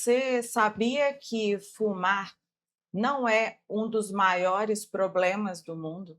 Você sabia que fumar não é um dos maiores problemas do mundo?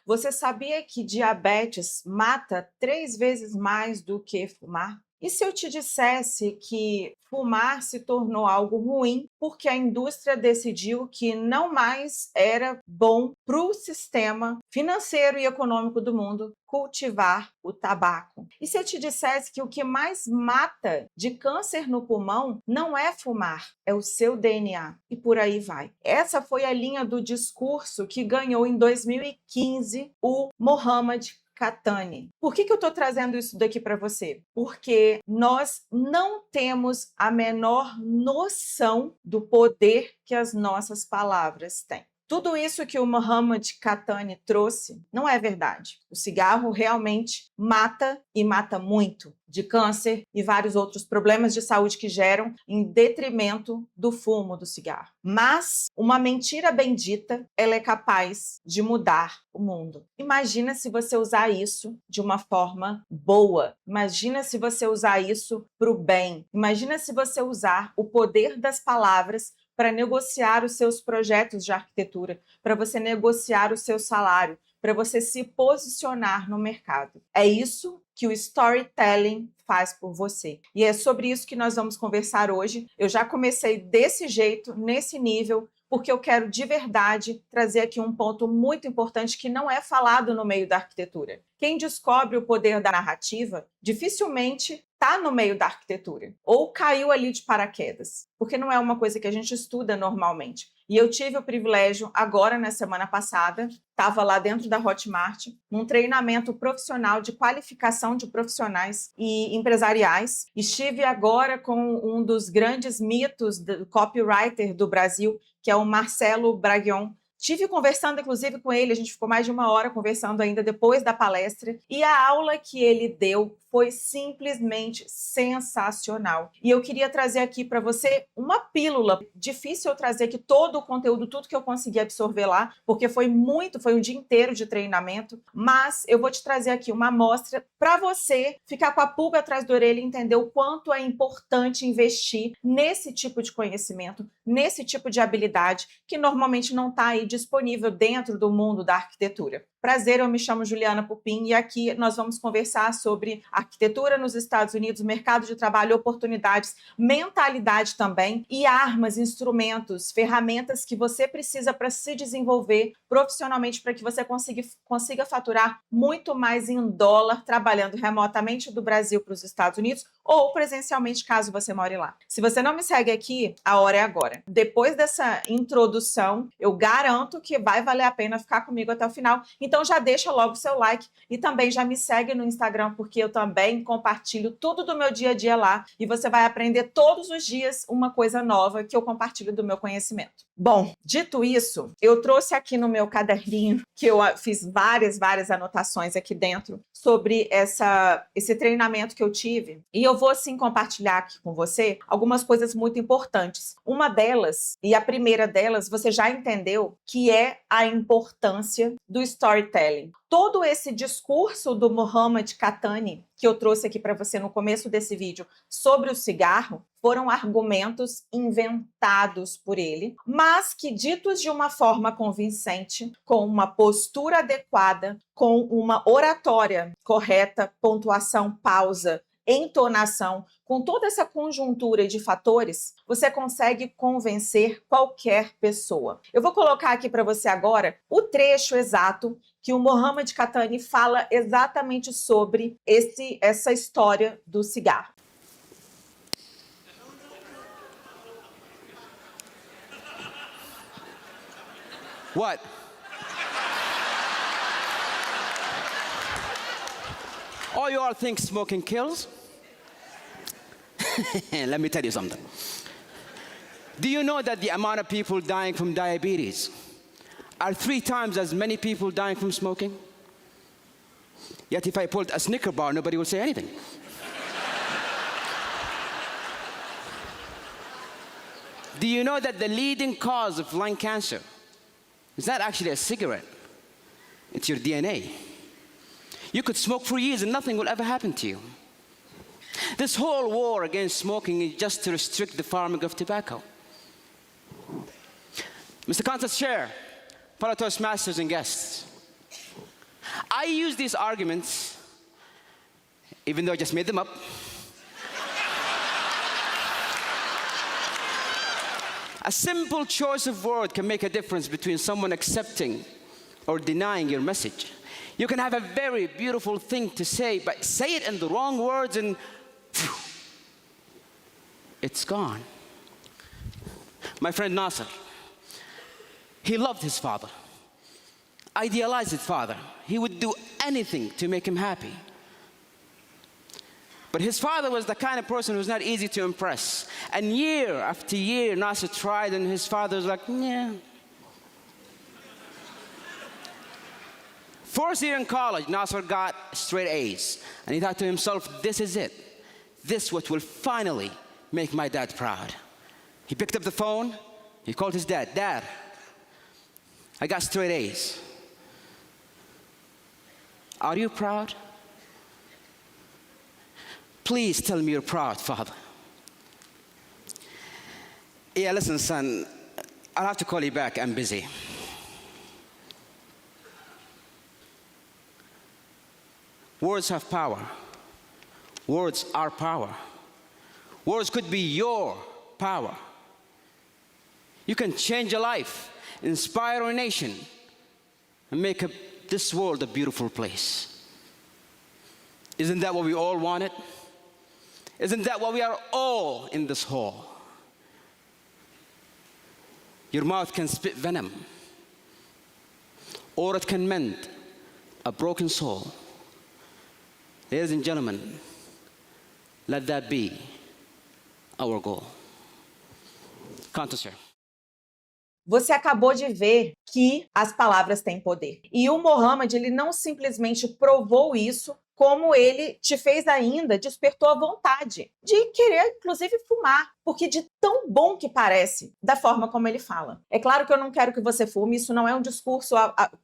Você sabia que diabetes mata 3 vezes mais do que fumar? E se eu te dissesse que fumar se tornou algo ruim porque a indústria decidiu que não mais era bom para o sistema financeiro e econômico do mundo cultivar o tabaco? E se eu te dissesse que o que mais mata de câncer no pulmão não é fumar, é o seu DNA? E por aí vai. Essa foi a linha do discurso que ganhou em 2015 o Mohammad Khatami. Por que eu estou trazendo isso daqui para você? Porque nós não temos a menor noção do poder que as nossas palavras têm. Tudo isso que o Mohammad Khatami trouxe não é verdade. O cigarro realmente mata e mata muito de câncer e vários outros problemas de saúde que geram em detrimento do fumo do cigarro. Mas uma mentira bendita, ela é capaz de mudar o mundo. Imagina se você usar isso de uma forma boa. Imagina se você usar isso para o bem. Imagina se você usar o poder das palavras para negociar os seus projetos de arquitetura, para você negociar o seu salário, para você se posicionar no mercado. É isso que o storytelling faz por você. E é sobre isso que nós vamos conversar hoje. Eu já comecei desse jeito, nesse nível, porque eu quero de verdade trazer aqui um ponto muito importante que não é falado no meio da arquitetura. Quem descobre o poder da narrativa dificilmente está no meio da arquitetura ou caiu ali de paraquedas, porque não é uma coisa que a gente estuda normalmente. E eu tive o privilégio, agora na semana passada, estava lá dentro da Hotmart, num treinamento profissional de qualificação de profissionais e empresariais. Estive agora com um dos grandes mitos do copywriter do Brasil, que é o Marcelo Bragion. Estive conversando, inclusive, com ele, a gente ficou mais de 1 hora conversando ainda depois da palestra, e a aula que ele deu foi simplesmente sensacional. E eu queria trazer aqui para você uma pílula. Difícil eu trazer aqui todo o conteúdo, tudo que eu consegui absorver lá, porque foi um dia inteiro de treinamento, mas eu vou te trazer aqui uma amostra para você ficar com a pulga atrás da orelha e entender o quanto é importante investir nesse tipo de conhecimento, nesse tipo de habilidade que normalmente não está aí disponível dentro do mundo da arquitetura. Prazer, eu me chamo Juliana Pupin e aqui nós vamos conversar sobre arquitetura nos Estados Unidos, mercado de trabalho, oportunidades, mentalidade também e armas, instrumentos, ferramentas que você precisa para se desenvolver profissionalmente para que você consiga faturar muito mais em dólar trabalhando remotamente do Brasil para os Estados Unidos ou presencialmente caso você more lá. Se você não me segue aqui, a hora é agora. Depois dessa introdução, eu garanto que vai valer a pena ficar comigo até o final. Então já deixa logo o seu like e também já me segue no Instagram, porque eu também compartilho tudo do meu dia a dia lá e você vai aprender todos os dias uma coisa nova que eu compartilho do meu conhecimento. Bom, dito isso, eu trouxe aqui no meu caderninho, que eu fiz várias anotações aqui dentro sobre esse treinamento que eu tive, e eu vou assim compartilhar aqui com você algumas coisas muito importantes. Uma delas, e a primeira delas, você já entendeu, que é a importância do storytelling. Todo esse discurso do Mohammad Khatami, que eu trouxe aqui para você no começo desse vídeo, sobre o cigarro, foram argumentos inventados por ele, mas que ditos de uma forma convincente, com uma postura adequada, com uma oratória correta, pontuação, pausa, entonação, com toda essa conjuntura de fatores, você consegue convencer qualquer pessoa. Eu vou colocar aqui para você agora o trecho exato que o Mohammad Khatami fala exatamente sobre essa história do cigarro. What? All you all think smoking kills? Let me tell you something. Do you know that the amount of people dying from diabetes are 3 times as many people dying from smoking? Yet if I pulled a Snicker bar, nobody will say anything. Do you know that the leading cause of lung cancer is not actually a cigarette? It's your DNA. You could smoke for years and nothing will ever happen to you. This whole war against smoking is just to restrict the farming of tobacco. Mr. Contest Chair, fellow Toastmasters and guests, I use these arguments, even though I just made them up, a simple choice of word can make a difference between someone accepting or denying your message. You can have a very beautiful thing to say, but say it in the wrong words and phew, it's gone. My friend Nasser, he loved his father, idealized his father. He would do anything to make him happy. But his father was the kind of person who's not easy to impress. And year after year, Nasser tried, and his father was like, yeah. First year in college, Nasser got straight A's. And he thought to himself, this is it. This is what will finally make my dad proud. He picked up the phone. He called his dad. Dad, I got straight A's. Are you proud? Please tell me you're proud, Father. Yeah, listen, son, I'll have to call you back. I'm busy. Words have power. Words are power. Words could be your power. You can change a life, inspire a nation, and make this world a beautiful place. Isn't that what we all wanted? Isn't that why we are all in this hall? Your mouth can spit venom, or it can mend a broken soul. Ladies and gentlemen, let that be our goal. Contest Chair. Você acabou de ver que as palavras têm poder. E o Mohammed, ele não simplesmente provou isso, como ele te fez ainda, despertou a vontade de querer, inclusive, fumar, porque de tão bom que parece, da forma como ele fala. É claro que eu não quero que você fume, isso não é um discurso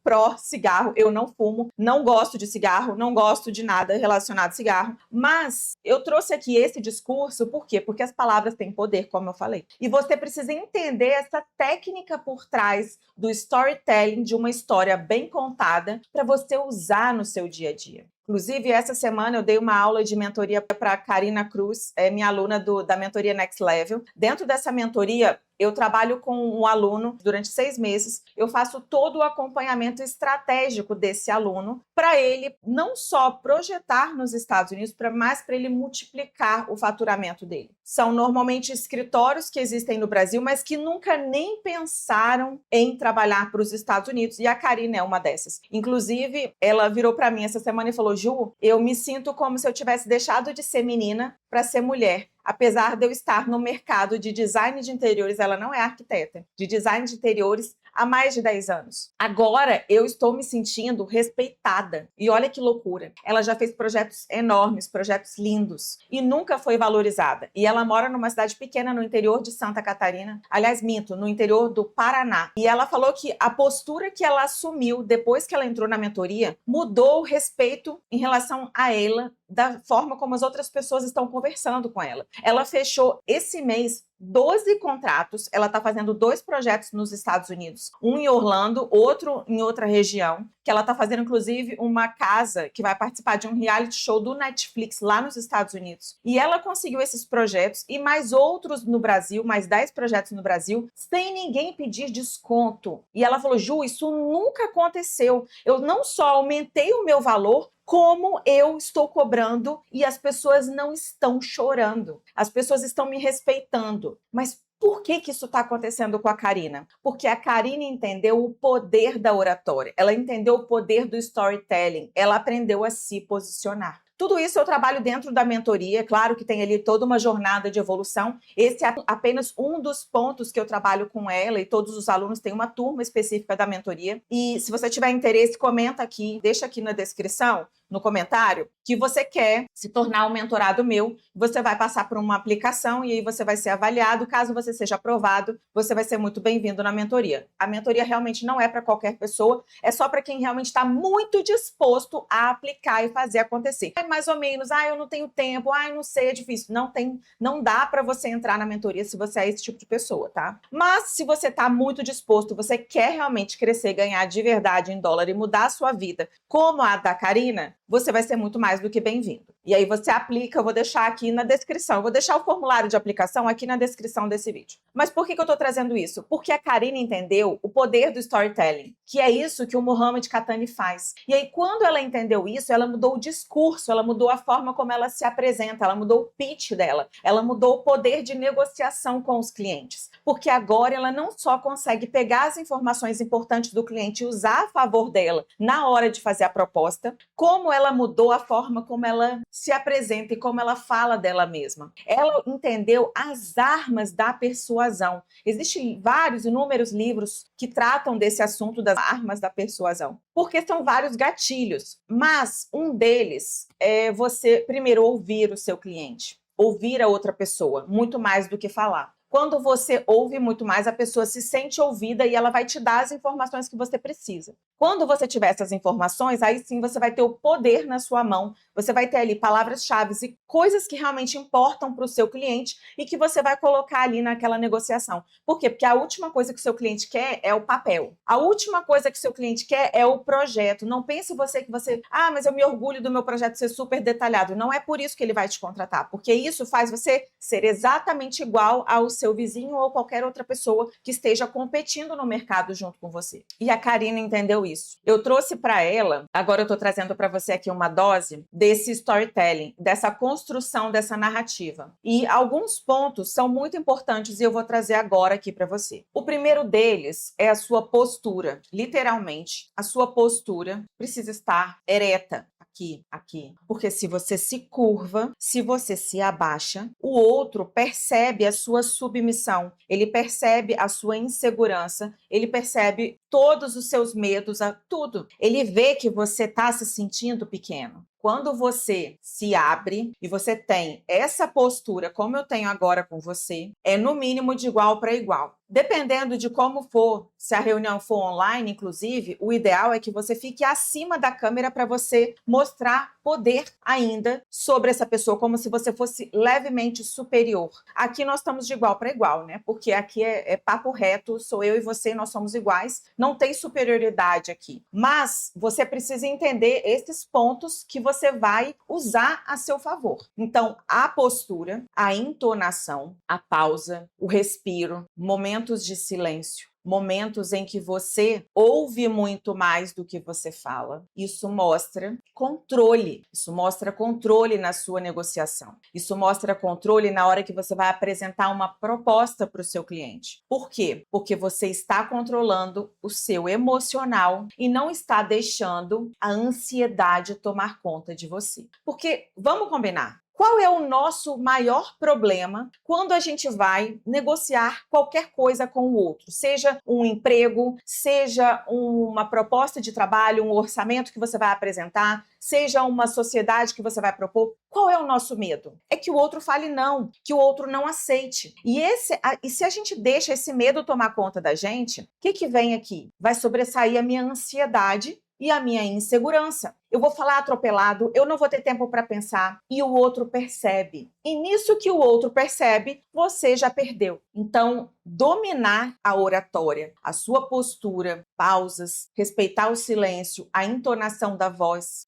pró-cigarro, eu não fumo, não gosto de cigarro, não gosto de nada relacionado a cigarro, mas eu trouxe aqui esse discurso, por quê? Porque as palavras têm poder, como eu falei. E você precisa entender essa técnica por trás do storytelling, de uma história bem contada, para você usar no seu dia a dia. Inclusive, essa semana eu dei uma aula de mentoria para a Karina Cruz, minha aluna da mentoria Next Level. Dentro dessa mentoria, eu trabalho com um aluno durante 6 meses. Eu faço todo o acompanhamento estratégico desse aluno para ele não só projetar nos Estados Unidos, mas para ele multiplicar o faturamento dele. São normalmente escritórios que existem no Brasil, mas que nunca nem pensaram em trabalhar para os Estados Unidos. E a Karina é uma dessas. Inclusive, ela virou para mim essa semana e falou: Ju, eu me sinto como se eu tivesse deixado de ser menina para ser mulher. Apesar de eu estar no mercado de design de interiores, ela não é arquiteta, de design de interiores há mais de 10 anos. Agora eu estou me sentindo respeitada. E olha que loucura. Ela já fez projetos enormes, projetos lindos, e nunca foi valorizada. E ela mora numa cidade pequena no interior de Santa Catarina, aliás, minto, no interior do Paraná. E ela falou que a postura que ela assumiu depois que ela entrou na mentoria mudou o respeito em relação a ela, da forma como as outras pessoas estão conversando com ela. Ela fechou esse mês 12 contratos, ela está fazendo 2 projetos nos Estados Unidos, um em Orlando, outro em outra região, que ela está fazendo, inclusive, uma casa que vai participar de um reality show do Netflix lá nos Estados Unidos. E ela conseguiu esses projetos e mais outros no Brasil, mais 10 projetos no Brasil, sem ninguém pedir desconto. E ela falou: Ju, isso nunca aconteceu. Eu não só aumentei o meu valor, como eu estou cobrando e as pessoas não estão chorando. As pessoas estão me respeitando. Mas por que isso está acontecendo com a Karina? Porque a Karina entendeu o poder da oratória. Ela entendeu o poder do storytelling. Ela aprendeu a se posicionar. Tudo isso eu trabalho dentro da mentoria. Claro que tem ali toda uma jornada de evolução. Esse é apenas um dos pontos que eu trabalho com ela, e todos os alunos têm uma turma específica da mentoria. E se você tiver interesse, comenta aqui, deixa aqui na descrição no comentário que você quer se tornar um mentorado meu. Você vai passar por uma aplicação e aí você vai ser avaliado. Caso você seja aprovado, você vai ser muito bem-vindo na mentoria. A mentoria realmente não é para qualquer pessoa, é só para quem realmente está muito disposto a aplicar e fazer acontecer. Mais ou menos, eu não tenho tempo, não sei, é difícil. Não dá para você entrar na mentoria se você é esse tipo de pessoa, tá? Mas se você está muito disposto, você quer realmente crescer, ganhar de verdade em dólar e mudar a sua vida, como a da Karina, você vai ser muito mais do que bem-vindo. E aí você aplica, eu vou deixar aqui na descrição, eu vou deixar o formulário de aplicação aqui na descrição desse vídeo. Mas por que eu estou trazendo isso? Porque a Karina entendeu o poder do storytelling, que é isso que o Muhammad Khatami faz. E aí quando ela entendeu isso, ela mudou o discurso, ela mudou a forma como ela se apresenta, ela mudou o pitch dela, ela mudou o poder de negociação com os clientes. Porque agora ela não só consegue pegar as informações importantes do cliente e usar a favor dela na hora de fazer a proposta, como ela mudou a forma como ela se apresenta e como ela fala dela mesma. Ela entendeu as armas da persuasão. Existem vários, inúmeros livros que tratam desse assunto das armas da persuasão, porque são vários gatilhos, mas um deles é você primeiro ouvir o seu cliente, ouvir a outra pessoa, muito mais do que falar. Quando você ouve muito mais, a pessoa se sente ouvida e ela vai te dar as informações que você precisa. Quando você tiver essas informações, aí sim você vai ter o poder na sua mão, você vai ter ali palavras-chave e coisas que realmente importam para o seu cliente e que você vai colocar ali naquela negociação. Por quê? Porque a última coisa que o seu cliente quer é o papel. A última coisa que o seu cliente quer é o projeto. Não pense mas eu me orgulho do meu projeto ser super detalhado. Não é por isso que ele vai te contratar, porque isso faz você ser exatamente igual ao seu vizinho ou qualquer outra pessoa que esteja competindo no mercado junto com você. E a Karina entendeu isso. Eu trouxe para ela, agora eu estou trazendo para você aqui uma dose desse storytelling, dessa construção dessa narrativa. E alguns pontos são muito importantes e eu vou trazer agora aqui para você. O primeiro deles é a sua postura. Literalmente, a sua postura precisa estar ereta. Aqui. Porque se você se curva, se você se abaixa, o outro percebe a sua submissão, ele percebe a sua insegurança, ele percebe todos os seus medos, tudo. Ele vê que você está se sentindo pequeno. Quando você se abre e você tem essa postura, como eu tenho agora com você, é no mínimo de igual para igual. Dependendo de como for, se a reunião for online, inclusive, o ideal é que você fique acima da câmera para você mostrar poder ainda sobre essa pessoa, como se você fosse levemente superior. Aqui nós estamos de igual para igual, né? Porque aqui é papo reto, sou eu e você, nós somos iguais, não tem superioridade aqui. Mas você precisa entender esses pontos que você vai usar a seu favor. Então, a postura, a entonação, a pausa, o respiro, momentos de silêncio, momentos em que você ouve muito mais do que você fala. Isso mostra controle. Isso mostra controle na sua negociação. Isso mostra controle na hora que você vai apresentar uma proposta para o seu cliente. Por quê? Porque você está controlando o seu emocional e não está deixando a ansiedade tomar conta de você. Porque, vamos combinar, qual é o nosso maior problema quando a gente vai negociar qualquer coisa com o outro? Seja um emprego, seja uma proposta de trabalho, um orçamento que você vai apresentar, seja uma sociedade que você vai propor. Qual é o nosso medo? É que o outro fale não, que o outro não aceite. E se a gente deixa esse medo tomar conta da gente, o que vem aqui? Vai sobressair a minha ansiedade e a minha insegurança. Eu vou falar atropelado, eu não vou ter tempo para pensar, e o outro percebe. E nisso que o outro percebe, você já perdeu. Então, dominar a oratória, a sua postura, pausas, respeitar o silêncio, a entonação da voz,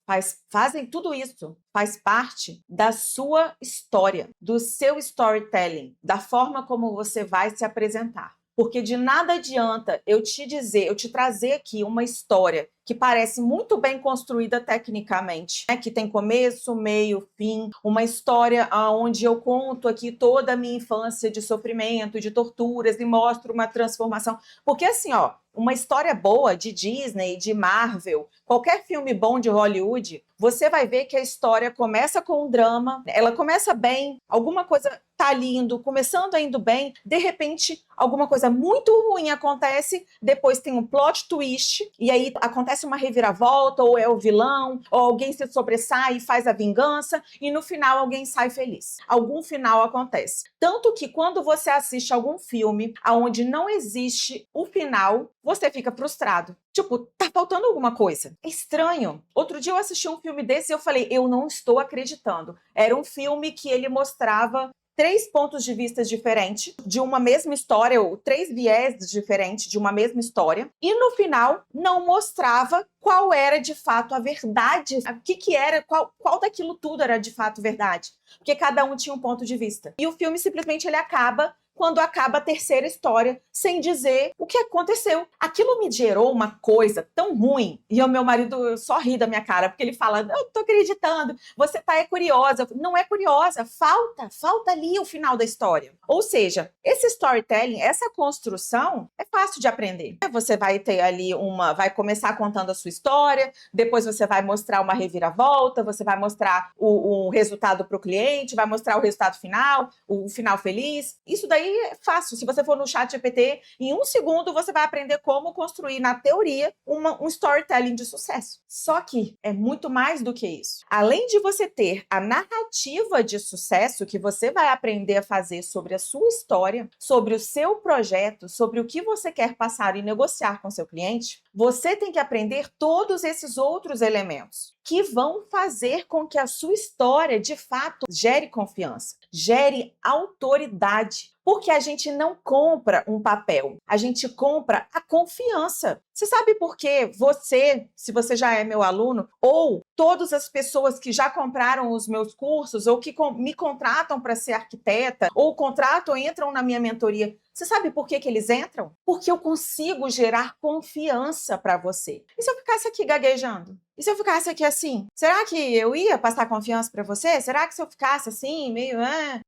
fazem tudo isso, faz parte da sua história, do seu storytelling, da forma como você vai se apresentar. Porque de nada adianta eu te trazer aqui uma história que parece muito bem construída tecnicamente, né? Que tem começo, meio, fim, uma história onde eu conto aqui toda a minha infância de sofrimento, de torturas e mostro uma transformação. Porque assim, uma história boa de Disney, de Marvel, qualquer filme bom de Hollywood, você vai ver que a história começa com um drama, ela começa bem, alguma coisa tá lindo, começando indo bem, de repente alguma coisa muito ruim acontece, depois tem um plot twist, e aí acontece acontece uma reviravolta, ou é o vilão, ou alguém se sobressai e faz a vingança, e no final alguém sai feliz. Algum final acontece. Tanto que quando você assiste algum filme onde não existe o final, você fica frustrado. Tipo, tá faltando alguma coisa. É estranho. Outro dia eu assisti um filme desse e eu falei, eu não estou acreditando. Era um filme que ele mostrava 3 pontos de vista diferentes de uma mesma história, ou 3 viés diferentes de uma mesma história, e no final não mostrava qual era de fato a verdade, o que era, qual daquilo tudo era de fato verdade, porque cada um tinha um ponto de vista. E o filme simplesmente ele acaba quando acaba a terceira história, sem dizer o que aconteceu. Aquilo me gerou uma coisa tão ruim, e o meu marido só ri da minha cara, porque ele fala, eu tô acreditando, você tá curiosa. Não é curiosa, falta ali o final da história. Ou seja, esse storytelling, essa construção, é fácil de aprender. Você vai ter ali vai começar contando a sua história, depois você vai mostrar uma reviravolta, você vai mostrar o resultado para o cliente, vai mostrar o resultado final, o final feliz. Isso daí é fácil. Se você for no ChatGPT, em 1 segundo você vai aprender como construir, na teoria, um storytelling de sucesso. Só que é muito mais do que isso. Além de você ter a narrativa de sucesso que você vai aprender a fazer sobre a sua história, sobre o seu projeto, sobre o que você quer passar e negociar com seu cliente, você tem que aprender todos esses outros elementos que vão fazer com que a sua história, de fato, gere confiança, gere autoridade. Porque a gente não compra um papel, a gente compra a confiança. Você sabe por quê? Você, se você já é meu aluno, ou todas as pessoas que já compraram os meus cursos, ou que me contratam para ser arquiteta, ou contratam, entram na minha mentoria, você sabe por que eles entram? Porque eu consigo gerar confiança para você. E se eu ficasse aqui gaguejando? E se eu ficasse aqui assim? Será que eu ia passar confiança para você? Será que se eu ficasse assim, meio...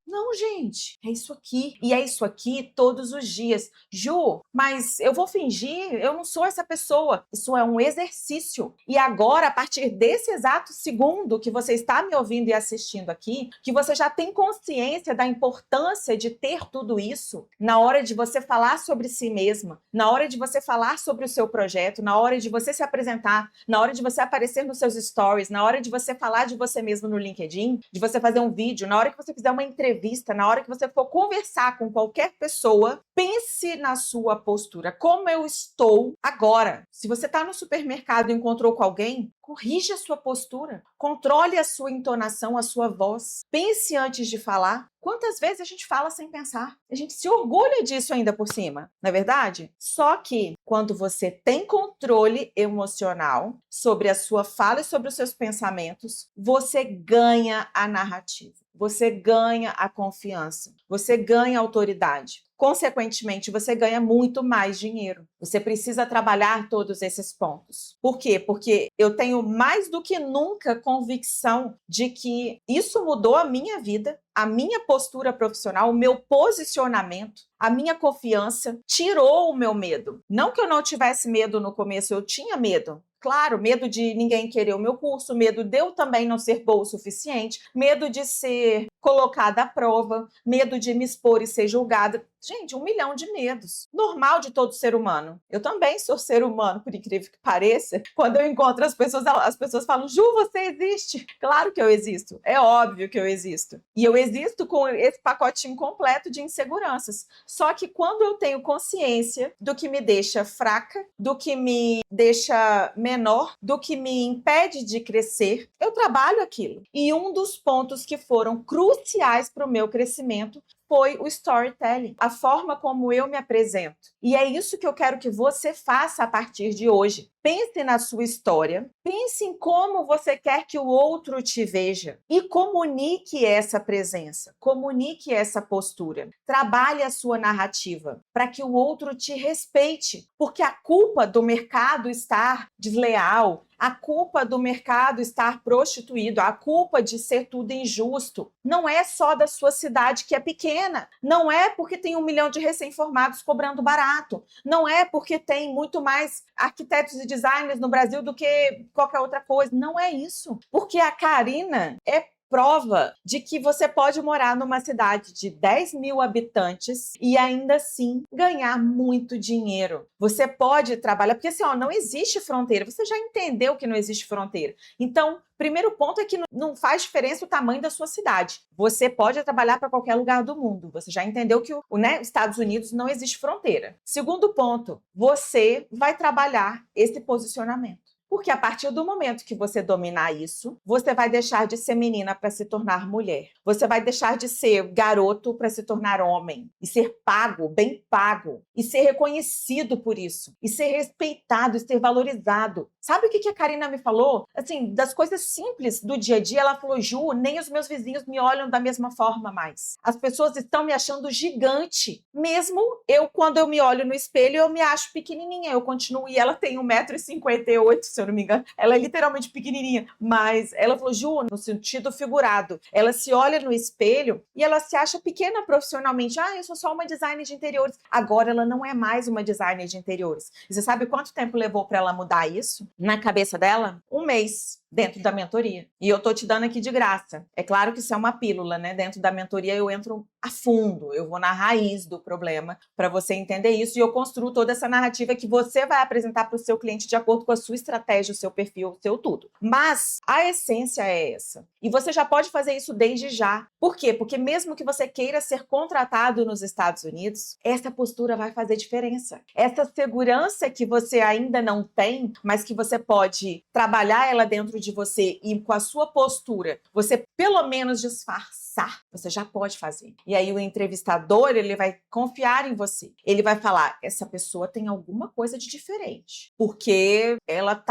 Não, gente, é isso aqui. E é isso aqui todos os dias. Ju, mas eu vou fingir? Eu não sou essa pessoa. Isso é um exercício. E agora, a partir desse exato segundo que você está me ouvindo e assistindo aqui, que você já tem consciência da importância de ter tudo isso, na hora de você falar sobre si mesma, na hora de você falar sobre o seu projeto, na hora de você se apresentar, na hora de você aparecer nos seus stories, na hora de você falar de você mesmo no LinkedIn, de você fazer um vídeo, na hora que você fizer uma entrevista, na hora que você for conversar com qualquer pessoa, pense na sua postura. Como eu estou agora? Se você está no supermercado e encontrou com alguém, corrija a sua postura, controle a sua entonação, a sua voz. Pense antes de falar. Quantas vezes a gente fala sem pensar? A gente se orgulha disso ainda por cima, não é verdade? Só que quando você tem controle emocional sobre a sua fala e sobre os seus pensamentos, você ganha a narrativa, você ganha a confiança, você ganha a autoridade. Consequentemente, você ganha muito mais dinheiro. Você precisa trabalhar todos esses pontos. Por quê? Porque eu tenho mais do que nunca convicção de que isso mudou a minha vida, a minha postura profissional, o meu posicionamento, a minha confiança, tirou o meu medo. Não que eu não tivesse medo no começo, eu tinha medo. Claro, medo de ninguém querer o meu curso, medo de eu também não ser boa o suficiente, medo de ser colocada à prova, medo de me expor e ser julgada. Gente, 1 milhão de medos. Normal de todo ser humano. Eu também sou ser humano, por incrível que pareça. Quando eu encontro as pessoas falam, Ju, você existe. Claro que eu existo. É óbvio que eu existo. E eu existo com esse pacotinho completo de inseguranças. Só que quando eu tenho consciência do que me deixa fraca, do que me deixa menor, do que me impede de crescer, eu trabalho aquilo. E um dos pontos que foram cruciais para o meu crescimento foi o storytelling, a forma como eu me apresento. E é isso que eu quero que você faça a partir de hoje. Pense na sua história, pense em como você quer que o outro te veja e comunique essa presença, comunique essa postura. Trabalhe a sua narrativa para que o outro te respeite, porque a culpa do mercado estar desleal, a culpa do mercado estar prostituído, a culpa de ser tudo injusto, não é só da sua cidade que é pequena, não é porque tem 1 milhão de recém-formados cobrando barato, não é porque tem muito mais arquitetos e designers no Brasil do que qualquer outra coisa, não é isso, porque a Karina é prova de que você pode morar numa cidade de 10 mil habitantes e ainda assim ganhar muito dinheiro. Você pode trabalhar, porque assim, ó, não existe fronteira. Você já entendeu que não existe fronteira. Então, primeiro ponto é que não faz diferença o tamanho da sua cidade. Você pode trabalhar para qualquer lugar do mundo. Você já entendeu que os Estados Unidos não existe fronteira. Segundo ponto, você vai trabalhar esse posicionamento. Porque a partir do momento que você dominar isso, você vai deixar de ser menina para se tornar mulher. Você vai deixar de ser garoto para se tornar homem. E ser pago, bem pago. E ser reconhecido por isso. E ser respeitado, e ser valorizado. Sabe o que a Karina me falou? Assim, das coisas simples do dia a dia, ela falou, Ju, nem os meus vizinhos me olham da mesma forma mais. As pessoas estão me achando gigante. Mesmo eu, quando eu me olho no espelho, eu me acho pequenininha. Eu continuo, e ela tem 1,58 m, se eu não me engano. Ela é literalmente pequenininha. Mas ela falou, Ju, no sentido figurado. Ela se olha no espelho e ela se acha pequena profissionalmente. Ah, eu sou só uma designer de interiores. Agora ela não é mais uma designer de interiores. E você sabe quanto tempo levou para ela mudar isso? Na cabeça dela? 1 mês. Dentro da mentoria. E eu tô te dando aqui de graça. É claro que isso é uma pílula, né? Dentro da mentoria eu entro a fundo, eu vou na raiz do problema para você entender isso e eu construo toda essa narrativa que você vai apresentar para o seu cliente de acordo com a sua estratégia, o seu perfil, o seu tudo. Mas a essência é essa. E você já pode fazer isso desde já. Por quê? Porque mesmo que você queira ser contratado nos Estados Unidos, essa postura vai fazer diferença. Essa segurança que você ainda não tem, mas que você pode trabalhar ela dentro de você e com a sua postura, você pelo menos disfarçar, você já pode fazer. E aí o entrevistador, ele vai confiar em você. Ele vai falar, essa pessoa tem alguma coisa de diferente, porque ela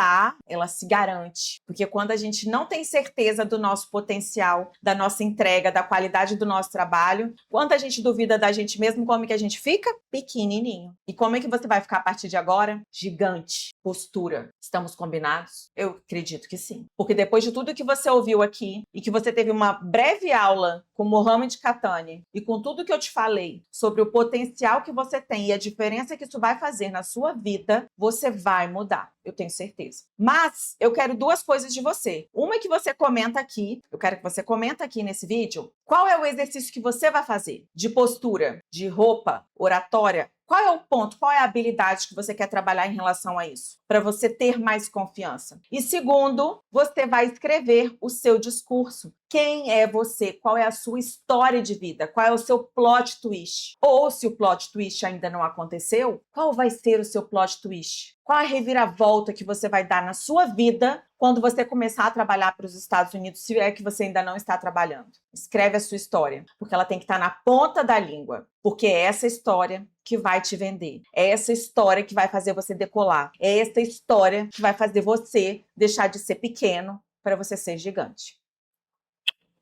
se garante. Porque quando a gente não tem certeza do nosso potencial, da nossa entrega, da qualidade do nosso trabalho, quando a gente duvida da gente mesmo, como é que a gente fica? Pequenininho. E como é que você vai ficar a partir de agora? Gigante. Postura. Estamos combinados? Eu acredito que sim. Porque depois de tudo que você ouviu aqui e que você teve uma breve aula com Mohamed Khatani e com tudo que eu te falei sobre o potencial que você tem e a diferença que isso vai fazer na sua vida, você vai mudar. Eu tenho certeza. Mas eu quero 2 coisas de você. Uma é que você comenta aqui, eu quero que você comenta aqui nesse vídeo, qual é o exercício que você vai fazer de postura, de roupa, oratória. Qual é o ponto, qual é a habilidade que você quer trabalhar em relação a isso? Para você ter mais confiança. E segundo, você vai escrever o seu discurso. Quem é você? Qual é a sua história de vida? Qual é o seu plot twist? Ou se o plot twist ainda não aconteceu, qual vai ser o seu plot twist? Qual a reviravolta que você vai dar na sua vida quando você começar a trabalhar para os Estados Unidos, se é que você ainda não está trabalhando? Escreve a sua história, porque ela tem que estar na ponta da língua. Porque é essa história que vai te vender. É essa história que vai fazer você decolar. É essa história que vai fazer você deixar de ser pequeno para você ser gigante.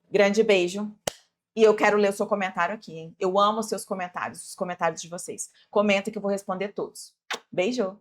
Grande beijo. E eu quero ler o seu comentário aqui, hein? Eu amo os seus comentários, os comentários de vocês. Comenta que eu vou responder todos. Beijo!